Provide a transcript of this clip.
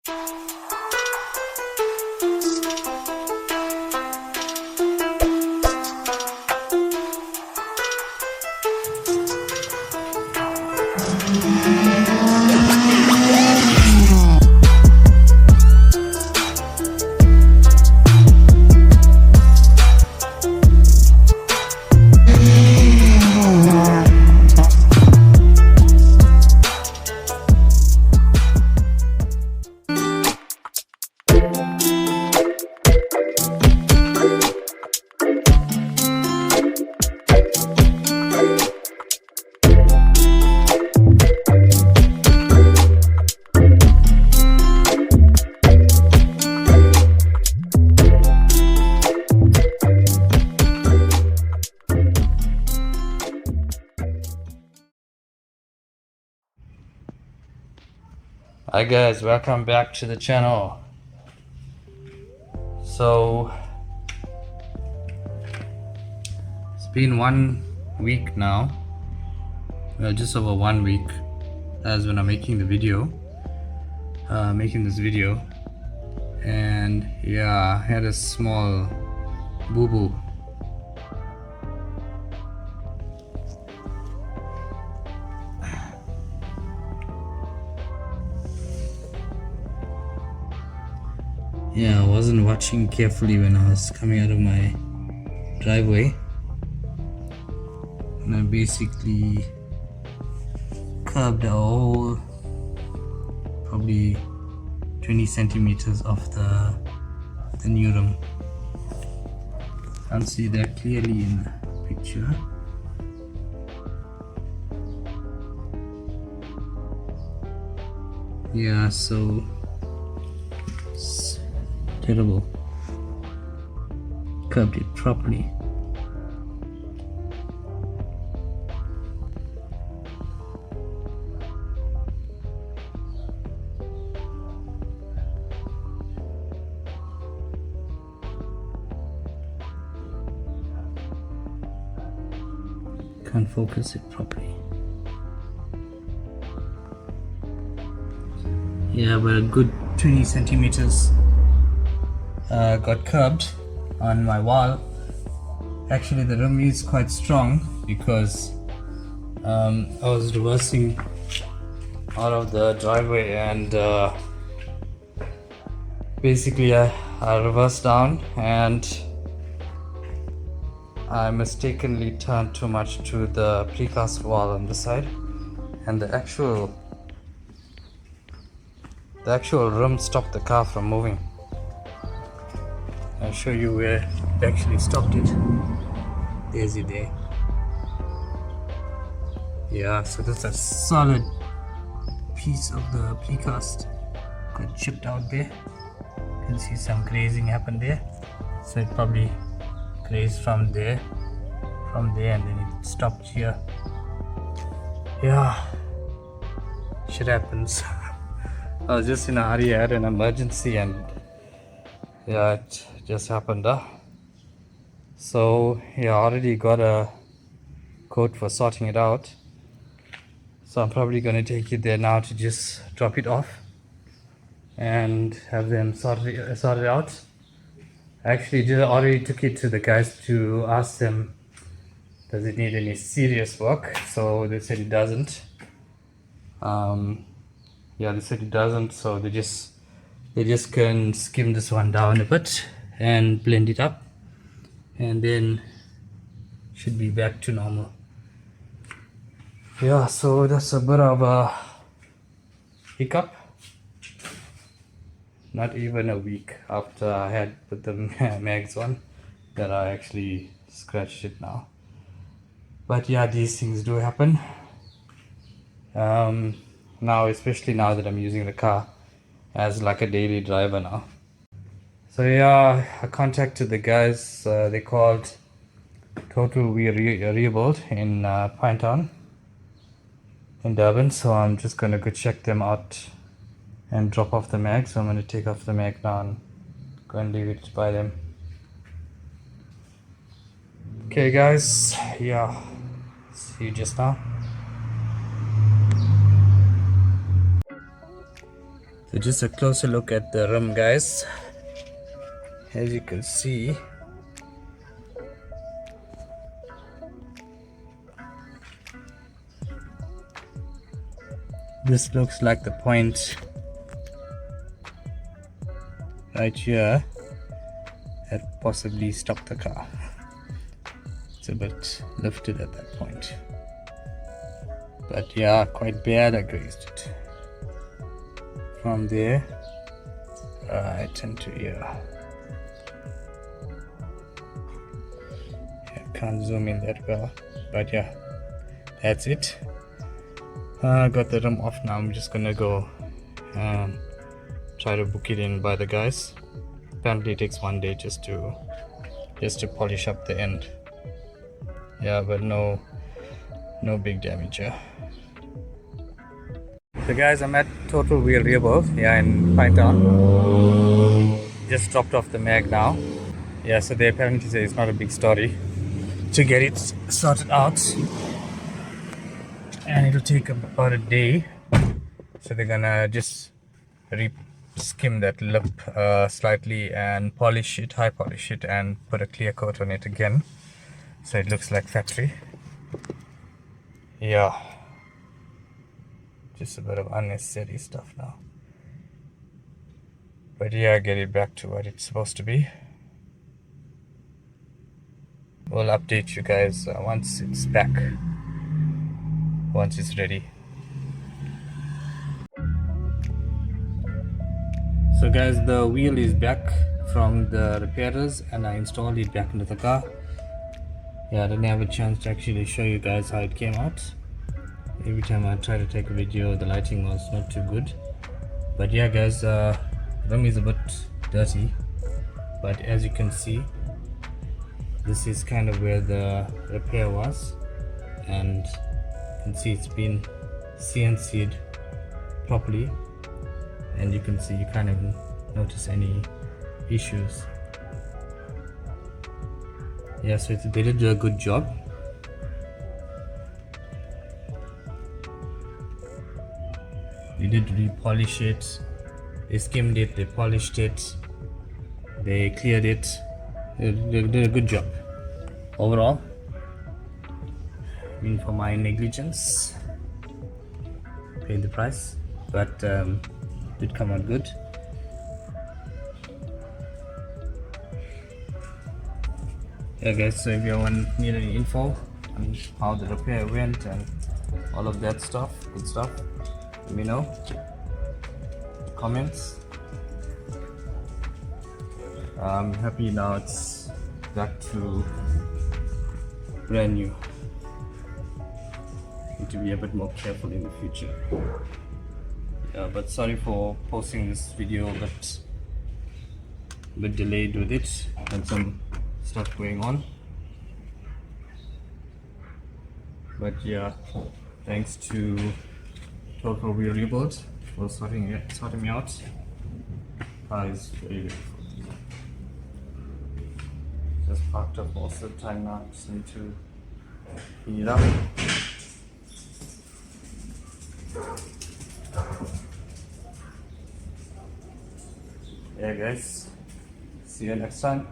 Hi guys, welcome back to the channel. So it's been 1 week now, just over 1 week as when I'm making the video, this video, and yeah, I had a small boo-boo. Yeah, I wasn't watching carefully when I was coming out of my driveway, and I basically curbed a whole probably 20 centimeters off the neuron. Can't see that clearly in the picture. Yeah, so it's terrible. Curbed it properly. Can't focus it properly. Yeah, but a good 20 centimeters got curbed on my wall. Actually, the rim is quite strong because I was reversing out of the driveway, and basically I reversed down and I mistakenly turned too much to the precast wall on the side, and the actual rim stopped the car from moving. I'll show you where it actually stopped it. There's it there. Yeah, so that's a solid piece of the precast got chipped out there. You can see some grazing happened there. So it probably grazed from there, and then it stopped here. Yeah, shit happens. I was just in a hurry, I had an emergency, and yeah, it just happened. So yeah, I already got a quote for sorting it out, so I'm probably going to take it there now to just drop it off and have them sort it out. Actually, just already took it to the guys to ask them, does it need any serious work? So they said it doesn't. Yeah, they said it doesn't, so they just can skim this one down a bit and blend it up, and then should be back to normal. Yeah, so that's a bit of a hiccup. Not even a week after I had put the mags on that I actually scratched it now. But yeah, these things do happen. Now, especially now that I'm using the car as like a daily driver now. So yeah, I contacted the guys. They called Total Rebuild in Pinetown in Durban. So I'm just gonna go check them out and drop off the mag. So I'm gonna take off the mag now and go and leave it by them. Okay guys, yeah, see you just now. So just a closer look at the rim, guys. As you can see, this looks like the point right here that possibly stopped the car. It's a bit lifted at that point, but yeah, quite bad. I grazed it from there right into here. Can't zoom in that well, but yeah, that's it. Got the rim off now. I'm just gonna go try to book it in by the guys. Apparently it takes 1 day just to polish up the end. Yeah, but no big damage. Yeah. So guys, I'm at Total Wheel Rebuild, yeah, in Python. Just dropped off the mag now. Yeah, so they apparently say it's not a big story to get it sorted out, and it'll take about a day. So they're gonna just skim that lip slightly and polish it, high polish it, and put a clear coat on it again, so it looks like factory. Yeah, just a bit of unnecessary stuff now, but yeah, get it back to what it's supposed to be. We'll update you guys once it's back, once it's ready. So guys, the wheel is back from the repairers and I installed it back into the car. Yeah, I didn't have a chance to actually show you guys how it came out. Every time I try to take a video, the lighting was not too good. But yeah guys, the rim is a bit dirty, but as you can see, this is kind of where the repair was, and you can see it's been CNC'd properly, and you can see, you can't even notice any issues. Yeah, so they did do a good job. They did repolish it, they skimmed it, they polished it, they cleared it. They did a good job overall. I mean, for my negligence, paid the price, but did come out good. Yeah guys, so if you need any info on how the repair went and all of that stuff, good stuff, let me know. Comments. I'm happy now it's back to brand new. Need to be a bit more careful in the future. Yeah, but sorry for posting this video, but a bit delayed with it. Had some stuff going on. But yeah, thanks to Total Wheel Rebuild for sorting me out. Car is very beautiful. Just parked up most of the time now, just need to heat it up. Yeah guys, see you next time.